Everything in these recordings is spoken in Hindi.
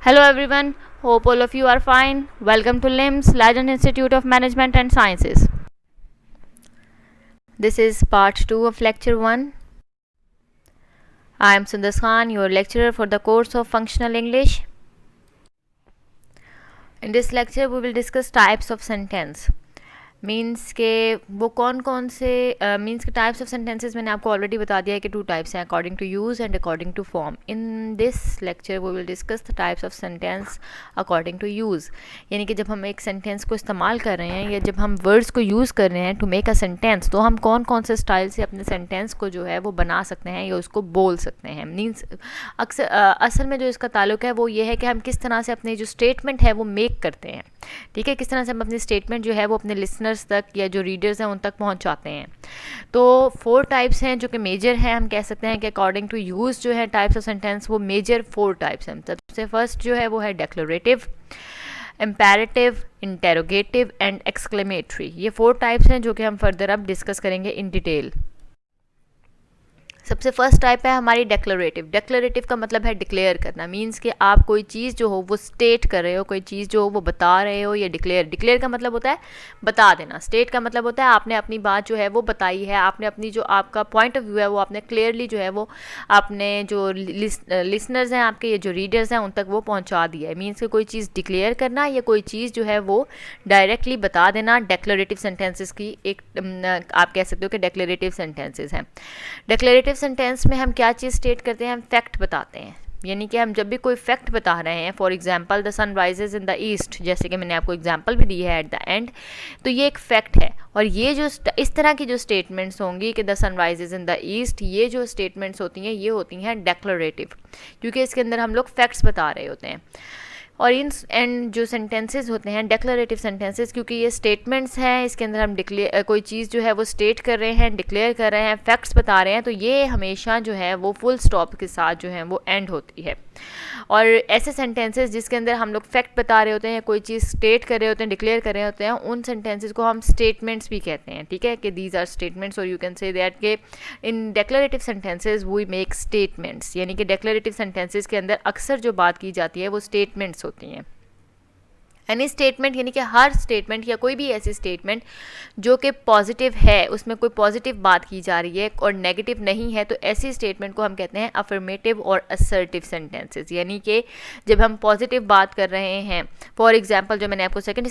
Hello everyone, hope all of you are fine. Welcome to LIMS, Leiden Institute of Management and Sciences. This is part 2 of lecture 1. I am Sundar Khan, your lecturer for the course of Functional English. In this lecture we will discuss types of sentence. Means के वो कौन कौन से मीन्स के टाइप्स ऑफ सेंटेंसेस मैंने आपको ऑलरेडी बता दिया है कि 2 टाइप्स हैं, according to use and according to form. In this lecture we will discuss the types of sentence according to use. यानी कि जब हम एक सेंटेंस को इस्तेमाल कर रहे हैं या जब हम वर्ड्स को यूज़ कर रहे हैं टू मेक अ सेंटेंस, तो हम कौन कौन से स्टाइल से अपने सेंटेंस को जो है वो बना सकते हैं या उसको बोल सकते हैं. मीन्स अक्सर असल में जो इसका ताल्लुक है वो ये है कि हम किस तरह से अपने जो स्टेटमेंट है वो मेक करते हैं. ठीक है, किस तरह से हम अपनी स्टेटमेंट जो है वो अपने लिसनर्स तक या जो रीडर्स हैं उन तक पहुंचाते हैं. तो 4 टाइप्स हैं जो कि मेजर हैं. हम कह सकते हैं कि अकॉर्डिंग टू यूज़ जो है टाइप्स ऑफ सेंटेंस वो मेजर 4 टाइप्स हैं. सबसे फर्स्ट जो है वो है declarative, imperative, interrogative and exclamatory. ये 4 टाइप्स हैं जो कि हम फर्दर अब डिस्कस करेंगे इन डिटेल. सबसे फर्स्ट टाइप है हमारी डेक्लरेटिव. डेक्लरेटिव का मतलब है डिक्लेयर करना. मीन्स कि आप कोई चीज़ जो हो वो स्टेट कर रहे हो, कोई चीज़ जो हो वो बता रहे हो. या डिक्लेयर का मतलब होता है बता देना. स्टेट का मतलब होता है आपने अपनी बात जो है वो बताई है, आपने अपनी जो आपका पॉइंट ऑफ व्यू है वो आपने क्लियरली जो है वो आपने जो लिसनर्स हैं आपके या जो रीडर्स हैं उन तक वो पहुँचा दिया है. मीन्स कि कोई चीज़ डिक्लेयर करना या कोई चीज़ जो है वो डायरेक्टली बता देना डेक्लरेटिव सेंटेंसेस की एक आप कह सकते हो कि डेक्लरेटिव सेंटेंसेस हैं. डेक्लरेटिव सेंटेंस में हम क्या चीज़ स्टेट करते हैं, हम फैक्ट बताते हैं. यानी कि हम जब भी कोई फैक्ट बता रहे हैं, for example the sun rises in the east, जैसे कि मैंने आपको एग्जांपल भी दी है एट द एंड, तो ये एक फैक्ट है. और ये जो इस तरह की जो स्टेटमेंट्स होंगी कि the sun rises in the east, ये जो स्टेटमेंट्स होती हैं ये होती हैं डेक्लरेटिव, क्योंकि इसके अंदर हम लोग फैक्ट्स बता रहे होते हैं. और इन एंड जो सेंटेंसेस होते हैं डेक्लरेटिव सेंटेंसेस, क्योंकि ये स्टेटमेंट्स हैं, इसके अंदर हम कोई चीज़ जो है वो स्टेट कर रहे हैं, डिक्लेयर कर रहे हैं, फैक्ट्स बता रहे हैं, तो ये हमेशा जो है वो फुल स्टॉप के साथ जो है वो एंड होती है. और ऐसे सेंटेंसेस जिसके अंदर हम लोग फैक्ट बता रहे होते हैं या कोई चीज़ स्टेट कर रहे होते हैं, डिक्लेयर कर रहे होते हैं, उन सेंटेंसेस को हम स्टेटमेंट्स भी कहते हैं. ठीक है, कि दीज आर स्टेटमेंट्स. और यू कैन से दैट के in declarative sentences we make statements. यानी कि डेक्लरेटिव सेंटेंसेस के अंदर अक्सर जो बात की जाती है वो स्टेटमेंट्स होती हैं. एनी स्टेटमेंट यानी कि हर स्टेटमेंट या कोई भी ऐसी स्टेटमेंट जो कि पॉजिटिव है, उसमें कोई पॉजिटिव बात की जा रही है और नेगेटिव नहीं है, तो ऐसी स्टेटमेंट को हम कहते हैं अफर्मेटिव और असर्टिव सेंटेंसेस. यानी कि जब हम पॉजिटिव बात कर रहे हैं, फॉर एग्जांपल जो मैंने आपको सेकंड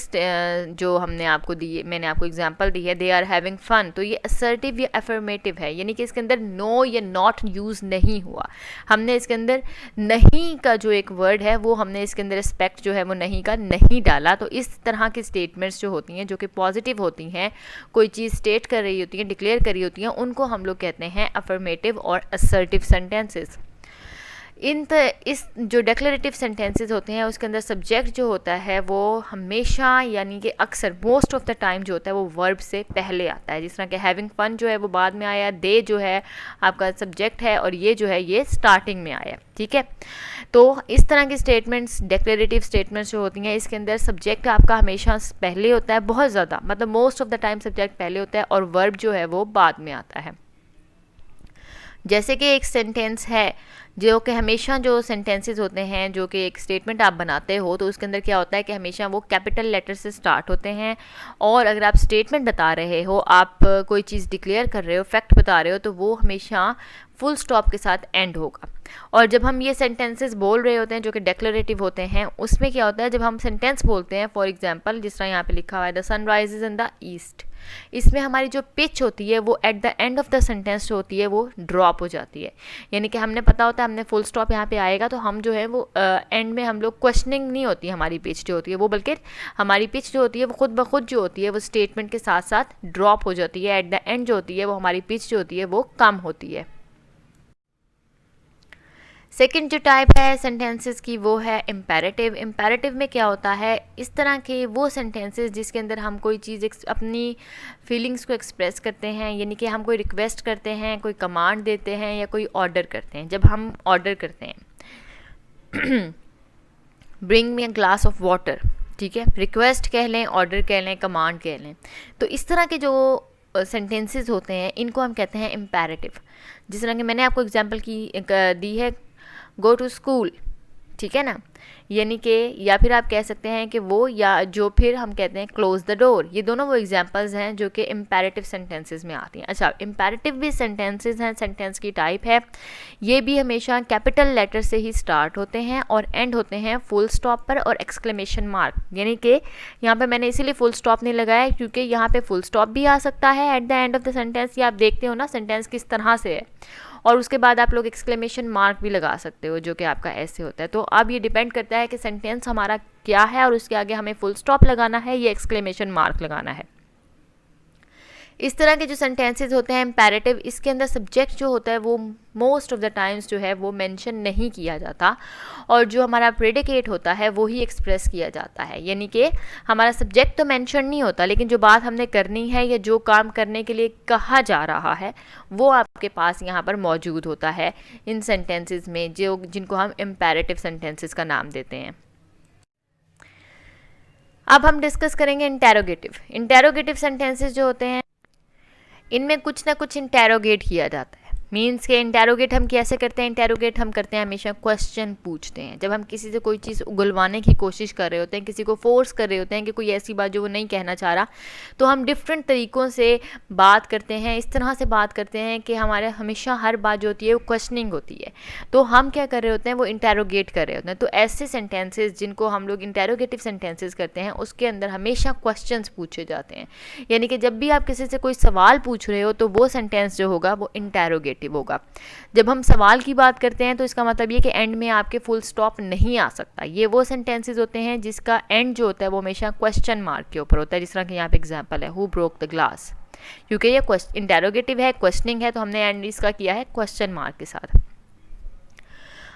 जो हमने आपको दी, मैंने आपको एग्जांपल दी है, दे आर हैविंग फन, तो ये असर्टिव या अफर्मेटिव है. यानी कि इसके अंदर नो या नॉट यूज़ नहीं हुआ. हमने इसके अंदर नहीं का जो एक वर्ड है वो हमने इसके अंदर रिस्पेक्ट जो है वो नहीं का नहीं डाला. तो इस तरह की स्टेटमेंट्स जो होती हैं जो कि पॉजिटिव होती हैं, कोई चीज़ स्टेट कर रही होती हैं, डिक्लेयर कर रही होती हैं, उनको हम लोग कहते हैं अफर्मेटिव और असर्टिव सेंटेंसेस. इस जो डेक्लरेटिव सेंटेंसेस होते हैं उसके अंदर सब्जेक्ट जो होता है वो हमेशा यानी कि अक्सर मोस्ट ऑफ द टाइम जो होता है वो वर्ब से पहले आता है. जिस तरह कि हैविंग फन जो है वो बाद में आया, दे जो है आपका सब्जेक्ट है और ये जो है ये स्टार्टिंग में आया. ठीक है, तो इस तरह की स्टेटमेंट्स डेक्लरेटिव स्टेटमेंट्स जो होती हैं इसके अंदर सब्जेक्ट आपका हमेशा पहले होता है, बहुत ज़्यादा, मतलब most of the time subject पहले होता है और वर्ब जो है वो बाद में आता है. जैसे कि एक सेंटेंस है जो कि हमेशा जो सेंटेंसेस होते हैं जो कि एक स्टेटमेंट आप बनाते हो तो उसके अंदर क्या होता है कि हमेशा वो कैपिटल लेटर से स्टार्ट होते हैं. और अगर आप स्टेटमेंट बता रहे हो, आप कोई चीज़ डिक्लेयर कर रहे हो, फैक्ट बता रहे हो, तो वो हमेशा फुल स्टॉप के साथ एंड होगा. और जब हम ये सेंटेंसेस बोल रहे होते हैं जो कि डेक्लरेटिव होते हैं, उसमें क्या होता है जब हम सेंटेंस बोलते हैं, फॉर एग्जांपल जिस तरह यहाँ पे लिखा हुआ है the sun rises in the east, इसमें हमारी जो पिच होती है वो at the end of the sentence जो होती है वो ड्रॉप हो जाती है. यानी कि हमने पता होता है हमने फुल स्टॉप यहाँ पे आएगा तो हम जो है वो एंड में हम लोग क्वेश्चनिंग नहीं होती हमारी पिच जो होती है वो, बल्कि हमारी पिच जो होती है वो खुद ब खुद जो होती है वो स्टेटमेंट के साथ साथ ड्रॉप हो जाती है. एट द एंड जो होती है वो हमारी पिच जो होती है वो कम होती है. सेकंड जो टाइप है सेंटेंसेस की वो है इम्पेरेटिव. इम्पेरेटिव में क्या होता है, इस तरह के वो सेंटेंसेस जिसके अंदर हम कोई चीज़ अपनी फीलिंग्स को एक्सप्रेस करते हैं, यानी कि हम कोई रिक्वेस्ट करते हैं, कोई कमांड देते हैं या कोई ऑर्डर करते हैं. जब हम ऑर्डर करते हैं bring me a glass of water, ठीक है, रिक्वेस्ट कह लें, ऑर्डर कह लें, कमांड कह लें, तो इस तरह के जो सेंटेंसेस होते हैं इनको हम कहते हैं इम्पेरेटिव. जिस तरह कि मैंने आपको एग्जांपल दी है गो टू स्कूल, ठीक है ना, यानी कि या फिर आप कह सकते हैं कि वो, या जो फिर हम कहते हैं क्लोज द डोर। ये दोनों वो एग्जांपल्स हैं जो कि इम्पेरेटिव सेंटेंसेस में आती हैं। अच्छा, इम्पेरेटिव भी सेंटेंसेस हैं, सेंटेंस की टाइप है। ये भी हमेशा कैपिटल लेटर से ही स्टार्ट होते हैं और एंड होते हैं फुल स्टॉप पर और एक्सक्लेमेशन मार्क। यानी कि यहाँ पे मैंने इसीलिए फुल स्टॉप नहीं लगाया क्योंकि यहाँ पे फुल स्टॉप भी आ सकता है eight the end of the sentence. ये आप देखते हो ना सेंटेंस किस तरह से है, और उसके बाद आप लोग एक्सक्लेमेशन मार्क भी लगा सकते हो जो कि आपका ऐसे होता है। तो अब ये डिपेंड करता है कि सेंटेंस हमारा क्या है और उसके आगे हमें फुल स्टॉप लगाना है या एक्सक्लेमेशन मार्क लगाना है। इस तरह के जो सेंटेंसेस होते हैं इम्पेरेटिव, इसके अंदर सब्जेक्ट जो होता है वो मोस्ट ऑफ द टाइम्स जो है वो मेंशन नहीं किया जाता, और जो हमारा प्रेडिकेट होता है वो ही एक्सप्रेस किया जाता है। यानी कि हमारा सब्जेक्ट तो मेंशन नहीं होता, लेकिन जो बात हमने करनी है या जो काम करने के लिए कहा जा रहा है वो आपके पास यहाँ पर मौजूद होता है इन सेंटेंसेस में, जो जिनको हम इम्पेरेटिव सेंटेंसेस का नाम देते हैं। अब हम डिस्कस करेंगे इंटेरोगेटिव। इंटेरोगेटिव सेंटेंसेस जो होते हैं इनमें कुछ ना कुछ इंटेरोगेट किया जाता है। मीन्स के इंटेरोगेट हम कैसे करते हैं? इंटेरोगेट हम करते हैं हमेशा क्वेश्चन पूछते हैं। जब हम किसी से कोई चीज़ उगलवाने की कोशिश कर रहे होते हैं, किसी को फोर्स कर रहे होते हैं कि कोई ऐसी बात जो वो नहीं कहना चाह रहा, तो हम डिफरेंट तरीक़ों से बात करते हैं। इस तरह से बात करते हैं कि हमारे हमेशा हर बात जो होती है वो क्वेश्चनिंग होती है। तो हम क्या कर रहे होते हैं, वो इंटेरोगेट कर रहे होते हैं। तो ऐसे सेंटेंसेस जिनको हम लोग इंटेरोगेटिव सेंटेंसेस करते हैं उसके अंदर हमेशा क्वेश्चंस पूछे जाते हैं। यानी कि जब भी आप किसी से कोई सवाल पूछ रहे हो तो वो सेंटेंस जो होगा वो इंटेरोगेटिव होगा। जब हम सवाल की बात करते हैं तो इसका मतलब ये कि एंड में आपके फुल स्टॉप नहीं आ सकता। ये वो सेंटेंसेस होते हैं जिसका एंड जो होता है वो हमेशा क्वेश्चन मार्क के ऊपर होता है। जिस तरह कि यहाँ पे एग्जांपल है, हु ब्रोक द ग्लास। क्योंकि ये इंटेरोगेटिव है, क्वेश्चनिंग है, तो हमने एंड इसका किया है क्वेश्चन मार्क के साथ।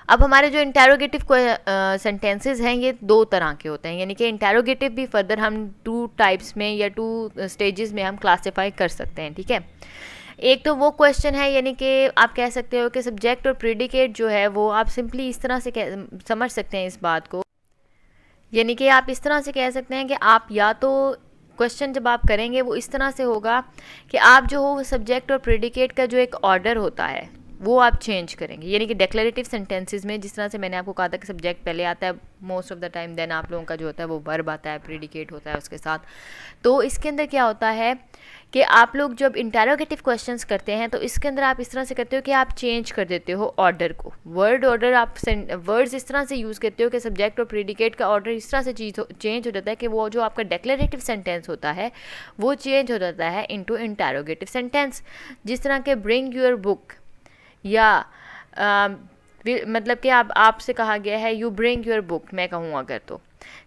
अब हमारे जो इंटेरोगेटिव सेंटेंसेस हैं ये दो तरह के होते हैं। यानी कि इंटेरोगेटिव भी फर्दर हम 2 टाइप्स में या 2 स्टेजेस में हम क्लासीफाई कर सकते हैं। ठीक है, एक तो वो क्वेश्चन है, यानी कि आप कह सकते हो कि सब्जेक्ट और प्रेडिकेट जो है वो आप सिंपली इस तरह से समझ सकते हैं इस बात को। यानी कि आप इस तरह से कह सकते हैं कि आप या तो क्वेश्चन जब आप करेंगे वो इस तरह से होगा कि आप जो हो सब्जेक्ट और प्रेडिकेट का जो एक ऑर्डर होता है वो आप चेंज करेंगे। यानी कि डेक्लेरेटिव सेंटेंसेस में जिस तरह से मैंने आपको कहा था कि सब्जेक्ट पहले आता है most of the time, then आप लोगों का जो होता है वो वर्ब आता है, प्रेडिकेट होता है उसके साथ। तो इसके अंदर क्या होता है कि आप लोग जब इंटेरोगेटिव क्वेश्चंस करते हैं तो इसके अंदर आप इस तरह से करते हो कि आप चेंज कर देते हो ऑर्डर को। वर्ड ऑर्डर आप वर्ड्स इस तरह से यूज़ करते हो कि सब्जेक्ट और प्रेडिकेट का ऑर्डर इस तरह से चेंज हो जाता है कि वो जो आपका डेक्लेरेटिव सेंटेंस होता है वो चेंज हो जाता है इनटू इंटेरोगेटिव सेंटेंस। जिस तरह के ब्रिंग योर बुक, या मतलब कि आपसे कहा गया है यू ब्रिंग योर बुक, मैं कहूँ अगर तो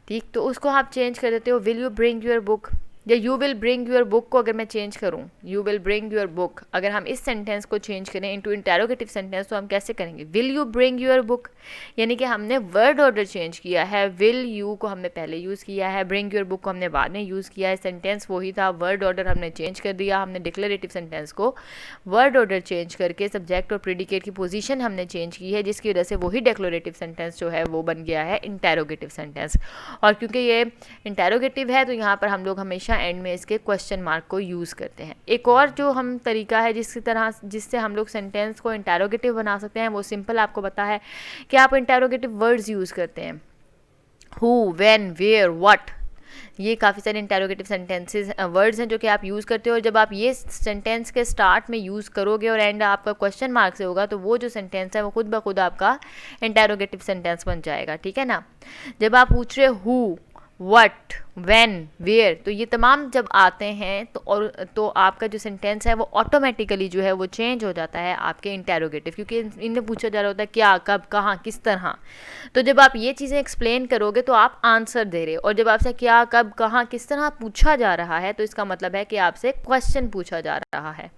ठीक, तो उसको आप चेंज कर देते हो will you bring your book, या you will bring your book को अगर मैं चेंज करूँ you will bring your book, अगर हम इस सेंटेंस को चेंज करें इनटू इंटेरोगेटिव सेंटेंस तो हम कैसे करेंगे? Will you bring your book. यानी कि हमने वर्ड ऑर्डर चेंज किया है। विल यू को हमने पहले यूज़ किया है, ब्रिंग योर बुक को हमने बाद में यूज़ किया है। सेंटेंस वही था, वर्ड ऑर्डर हमने चेंज कर दिया। हमने डिक्लेरेटिव सेंटेंस को वर्ड ऑर्डर चेंज करके सब्जेक्ट और प्रेडिकेट की पोजीशन हमने चेंज की है, जिसकी वजह से वही डेक्लेरेटिव सेंटेंस जो है वो बन गया है इंटेरोगेटिव सेंटेंस। और क्योंकि ये इंटेरोगेटिव है तो यहाँ पर हम लोग हमेशा एंड में इसके क्वेश्चन मार्क को यूज़ करते हैं। एक और जो हम तरीका है जिससे हम लोग सेंटेंस को इंटेरोगेटिव बना सकते हैं वो सिंपल आपको पता है कि आप इंटेरोगेटिव वर्ड्स यूज़ करते हैं। हु, व्हेन, वेयर, व्हाट, ये काफ़ी सारे इंटेरोगेटिव सेंटेंसेस वर्ड्स हैं जो कि आप यूज़ करते हो। जब आप ये सेंटेंस के स्टार्ट में यूज़ करोगे और एंड आपका क्वेश्चन मार्क से होगा तो वो जो सेंटेंस है वो खुद ब खुद आपका इंटेरोगेटिव सेंटेंस बन जाएगा। ठीक है ना। जब आप पूछ रहे हु, व्हाट, व्हेन, वेयर, तो ये तमाम जब आते हैं तो आपका जो सेंटेंस है वो ऑटोमेटिकली जो है वो चेंज हो जाता है आपके इंटेरोगेटिव, क्योंकि इनमें पूछा जा रहा होता है क्या, कब, कहाँ, किस तरह। तो जब आप ये चीज़ें एक्सप्लेन करोगे तो आप आंसर दे रहे हो, और जब आपसे क्या, कब, कहाँ, किस तरह पूछा जा रहा है तो इसका मतलब है कि आपसे क्वेश्चन पूछा जा रहा है।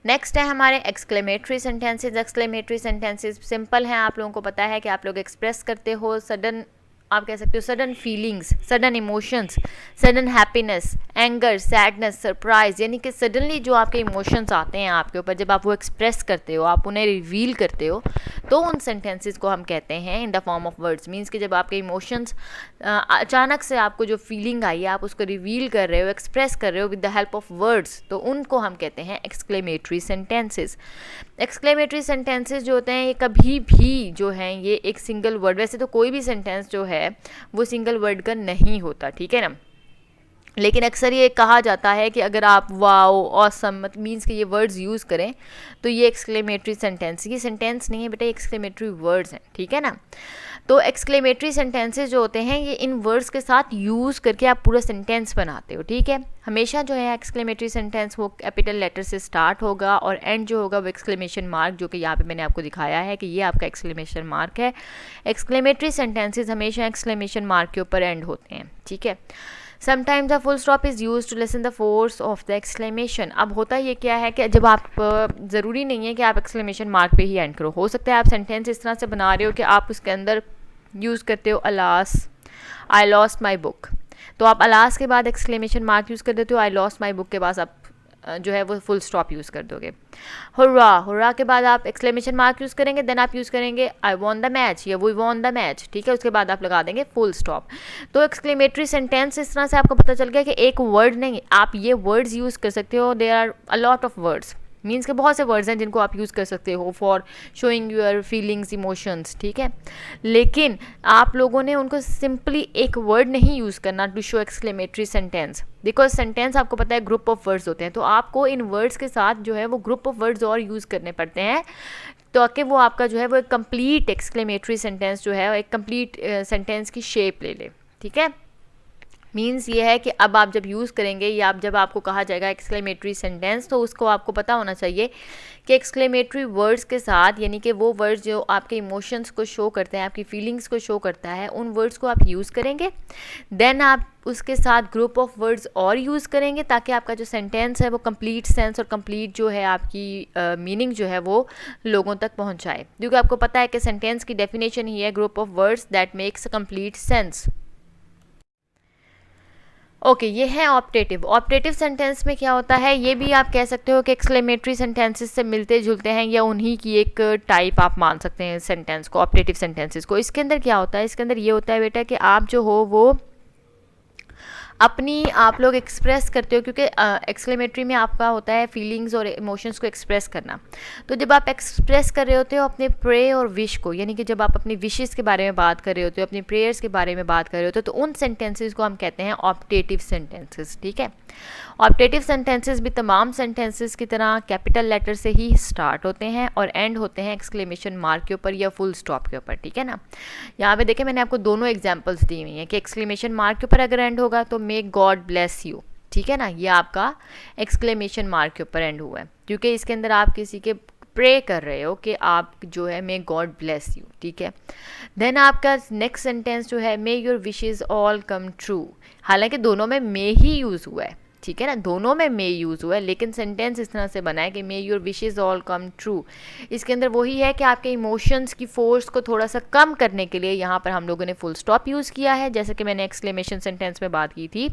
नेक्स्ट है हमारे exclamatory sentences. Exclamatory sentences simple हैं, आप लोगों को पता है कि आप लोग एक्सप्रेस करते हो सडन आप कह सकते हो sudden feelings, sudden emotions, sudden happiness, anger, sadness, surprise, यानी कि सडनली जो आपके इमोशंस आते हैं आपके ऊपर, जब आप वो एक्सप्रेस करते हो, आप उन्हें रिवील करते हो, तो उन सेंटेंसेस को हम कहते हैं in the form of words. Means कि जब आपके इमोशंस अचानक से आपको जो फीलिंग आई है आप उसको रिवील कर रहे हो, एक्सप्रेस कर रहे हो with the help of words, तो उनको हम कहते हैं एक्सक्लेमेटरी सेंटेंसेस। एक्सक्लेमेटरी सेंटेंसेस जो होते हैं ये कभी भी जो हैं ये एक सिंगल वर्ड, वैसे तो कोई भी सेंटेंस जो है वो सिंगल वर्ड का नहीं होता, ठीक है ना, लेकिन अक्सर ये कहा जाता है कि अगर आप वाओ, ऑसम मीन्स कि ये वर्ड्स यूज़ करें तो ये एक्सक्लेमेटरी सेंटेंस, ये सेंटेंस नहीं है बेटा, एक्सक्लेमेटरी वर्ड्स हैं, ठीक है ना। तो एक्सक्लेमेटरी सेंटेंसेस जो होते हैं ये इन वर्ड्स के साथ यूज़ करके आप पूरा सेंटेंस बनाते हो, ठीक है। हमेशा जो है एक्सक्लेमेटरी सेंटेंस वो कैपिटल लेटर से स्टार्ट होगा और एंड जो होगा वो एक्सक्लेमेशन मार्क, जो कि यहाँ पे मैंने आपको दिखाया है कि ये आपका एक्सक्लेमेशन मार्क है। एक्सक्लेमेटरी सेंटेंसेस हमेशा एक्सक्लेमेशन मार्क के ऊपर एंड होते हैं, ठीक है। Sometimes the full stop is use to lessen the force of the exclamation. अब होता ये क्या है कि जब आप ज़रूरी नहीं है कि आप एक्सक्लेमेशन मार्क पे ही एंड करो, हो सकता है आप सेंटेंस इस तरह से बना रहे हो कि आप उसके अंदर यूज़ करते हो alas, I lost my book, तो आप अलास के बाद एक्सक्लेमेशन मार्क यूज़ कर देते हो, आई लॉस्ट माई बुक के बाद आप जो है वो फुल स्टॉप यूज़ कर दोगे। हुर्रा, हुर्रा के बाद आप एक्सक्लेमेशन मार्क यूज़ करेंगे, देन आप यूज़ करेंगे आई वॉन द मैच या वी वॉन द मैच, ठीक है, उसके बाद आप लगा देंगे फुल स्टॉप। तो एक्सक्लेमेटरी सेंटेंस इस तरह से आपको पता चल गया कि एक वर्ड नहीं, आप ये वर्ड्स यूज़ कर सकते हो, there are a lot of words, means के बहुत से वर्ड्स हैं जिनको आप यूज़ कर सकते हो for showing your feelings, emotions, ठीक है। लेकिन आप लोगों ने उनको सिंपली एक वर्ड नहीं यूज़ करना to show exclamatory sentence, because sentence आपको पता है ग्रुप ऑफ वर्ड्स होते हैं, तो आपको इन वर्ड्स के साथ जो है वो ग्रुप ऑफ वर्ड्स और यूज़ करने पड़ते हैं ताकि वो आपका जो है वो एक कंप्लीट एक्सक्लेमेटरी सेंटेंस जो है एक कंप्लीट सेंटेंस की शेप ले ले, ठीक है। मीन्स ये है कि अब आप जब यूज़ करेंगे या जब आपको कहा जाएगा एक्सक्लेमेटरी सेंटेंस, तो उसको आपको पता होना चाहिए कि एक्सक्लेमेटरी वर्ड्स के साथ, यानी कि वो वर्ड्स जो आपके इमोशंस को शो करते हैं, आपकी फीलिंग्स को शो करता है, उन वर्ड्स को आप यूज़ करेंगे। देन आप उसके साथ ग्रुप ऑफ वर्ड्स और यूज़ करेंगे ताकि आपका जो सेंटेंस है वो कंप्लीट सेंस और कंप्लीट जो है आपकी मीनिंग जो है वो लोगों तक पहुंचाए, क्योंकि आपको पता है कि सेंटेंस की डेफिनेशन ही है group of words that makes a complete sense. Okay ये है ऑप्टेटिव। ऑप्टेटिव सेंटेंस में क्या होता है, ये भी आप कह सकते हो कि एक्सक्लेमेटरी सेंटेंसेस से मिलते जुलते हैं या उन्हीं की एक टाइप आप मान सकते हैं सेंटेंस को, ऑप्टेटिव सेंटेंसेस को। इसके अंदर क्या होता है, इसके अंदर ये होता है बेटा कि आप जो हो वो अपनी आप लोग एक्सप्रेस करते हो, क्योंकि एक्सक्लेमेटरी में आपका होता है फीलिंग्स और इमोशंस को एक्सप्रेस करना। तो जब आप एक्सप्रेस कर रहे होते हो अपने प्रे और विश को, यानी कि जब आप अपनी विशेस के बारे में बात कर रहे होते हो, अपनी प्रेयर्स के बारे में बात कर रहे होते हो, तो उन सेंटेंसेस को हम कहते हैं ऑप्टेटिव सेंटेंसेस, ठीक है। ऑप्टेटिव सेंटेंसेस भी तमाम सेंटेंसेस की तरह कैपिटल लेटर से ही स्टार्ट होते हैं और एंड होते हैं एक्सक्लेमेशन मार्क के ऊपर या फुल स्टॉप के ऊपर, ठीक है ना। यहाँ पे देखें मैंने आपको दोनों एग्जांपल्स दी हुई हैं कि एक्सक्लेमेशन मार्क के ऊपर अगर एंड होगा तो मे गॉड ब्लेस यू, ठीक है ना, ये आपका एक्सक्लेमेशन मार्क के ऊपर एंड हुआ है, क्योंकि इसके अंदर आप किसी के प्रे कर रहे हो कि आप जो है मे गॉड ब्लेस यू, ठीक है। देन आपका नेक्स्ट सेंटेंस जो है मे your wishes all come true, हालांकि दोनों में मे ही यूज़ हुआ है, ठीक है ना, दोनों में मे यूज़ हुआ है, लेकिन सेंटेंस इस तरह से बना है कि मे your wishes all come true. इसके अंदर वही है कि आपके इमोशंस की फोर्स को थोड़ा सा कम करने के लिए यहाँ पर हम लोगों ने फुल स्टॉप यूज़ किया है, जैसे कि मैंने एक्सक्लेमेशन सेंटेंस में बात की थी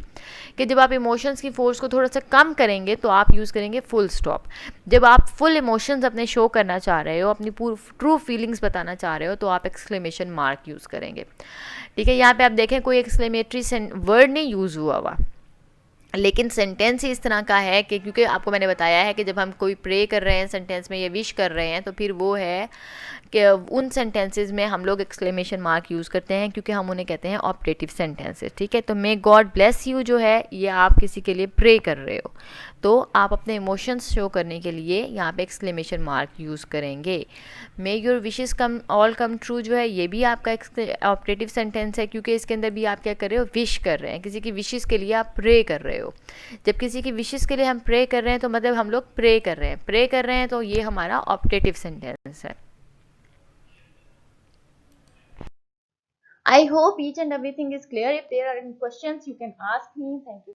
कि जब आप इमोशंस की फोर्स को थोड़ा सा कम करेंगे तो आप यूज़ करेंगे फुल स्टॉप। जब आप फुल इमोशंस अपने शो करना चाह रहे हो, अपनी ट्रू फीलिंग्स बताना चाह रहे हो, तो आप एक्सक्लेमेशन मार्क यूज़ करेंगे, ठीक है। यहाँ पे आप देखें कोई एक्सक्लेमेटरी वर्ड नहीं यूज़ हुआ, लेकिन सेंटेंस ही इस तरह का है कि क्योंकि आपको मैंने बताया है कि जब हम कोई प्रे कर रहे हैं सेंटेंस में या विश कर रहे हैं, तो फिर वो है कि उन सेंटेंसेस में हम लोग एक्सक्लेमेशन मार्क यूज़ करते हैं, क्योंकि हम उन्हें कहते हैं ऑप्टेटिव सेंटेंसेस, ठीक है। तो मे गॉड ब्लेस यू जो है ये आप किसी के लिए प्रे कर रहे हो, तो आप अपने इमोशंस शो करने के लिए यहाँ पे एक्सक्लेमेशन मार्क यूज़ करेंगे। मे your wishes come all come true जो है ये भी आपका ऑप्टेटिव सेंटेंस है, क्योंकि इसके अंदर भी आप क्या कर रहे हो, विश कर रहे हैं, किसी की विशेस के लिए आप प्रे कर रहे हो। जब किसी की विशेस के लिए हम प्रे कर रहे हैं तो मतलब हम लोग प्रे कर रहे हैं, तो ये हमारा ऑप्टेटिव सेंटेंस है। I hope each and everything is clear. If there are any questions, you can ask me. Thank you.